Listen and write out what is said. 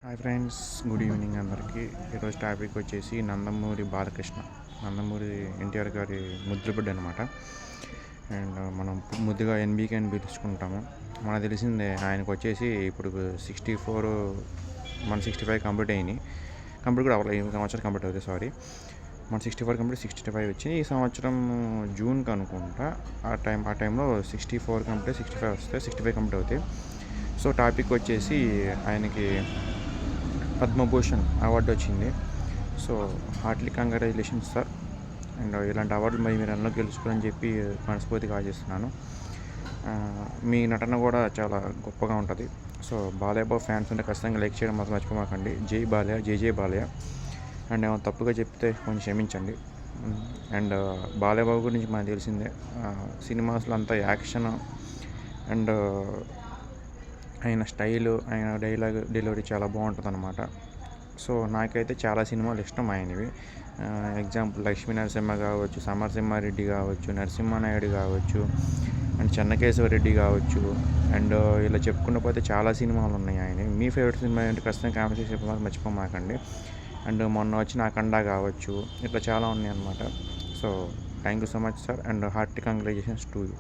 Hi friends, good evening అందరికీ. ఈరోజు topic వచ్చేసి నందమూరి బాలకృష్ణ. నందమూరి ఎన్టీఆర్ గారి ముద్దుబిడ్డ అనమాట. అండ్ మనం ముద్దుగా ఎన్బీకే అని పిలుచుకుంటాము. మనకు తెలిసిందే ఆయనకు వచ్చేసి ఇప్పుడు 64, 165 కంప్లీట్ అయినాయి. కంప్లీట్ కూడా అవ్వలేదు, ఈ సంవత్సరం కంప్లీట్ అవుతుంది. సారీ, 164 కంప్లీట్, 65 వచ్చి ఈ సంవత్సరం జూన్కి అనుకుంటా. ఆ టైంలో 64 కంప్లీట్, 65 వస్తే 65 కంప్లీట్ అవుతాయి. సో టాపిక్ వచ్చేసి ఆయనకి పద్మభూషణ్ అవార్డు వచ్చింది. So Hartley congratulations sir. And ఇలాంటి అవార్డులు మీరు ఎన్నో గెలుచుకోవాలని చెప్పి మనస్ఫూర్తిగా ఆశిస్తున్నాను. మీ నటన కూడా చాలా గొప్పగా ఉంటుంది. సో బాలయ్య ఫ్యాన్స్ ఉంటే ఖచ్చితంగా లైక్ చేయడం మాత్రం మర్చిపోమాకండి. జై బాలయ్య, జై జై బాలయ్య. అండ్ ఏమైనా తప్పుగా చెప్తే కొంచెం క్షమించండి. అండ్ బాలయ్య బాబు గురించి మనకు తెలిసిందే, సినిమాస్లో అంతా యాక్షన్ అండ్ ఆయన స్టైలు, ఆయన డైలాగ్ డెలివరీ చాలా బాగుంటుంది అనమాట. సో నాకైతే చాలా సినిమాలు ఇష్టం ఆయనవి. ఎగ్జాంపుల్ లక్ష్మీ నరసింహ కావచ్చు, సమరసింహారెడ్డి కావచ్చు, నరసింహానాయుడు కావచ్చు, అండ్ చెన్నకేశవరెడ్డి కావచ్చు. అండ్ ఇలా చెప్పుకుంటూ పోతే చాలా సినిమాలు ఉన్నాయి ఆయన. మీ ఫేవరెట్ సినిమా ఏంటి ఖచ్చితంగా కామెంట్ చేసి చెప్పడం మర్చిపోమాకండి. అండ్ మొన్న వచ్చిన అఖండ కావచ్చు, ఇట్లా చాలా ఉన్నాయి అన్నమాట. So thank you so much sir, and hearty congratulations to you.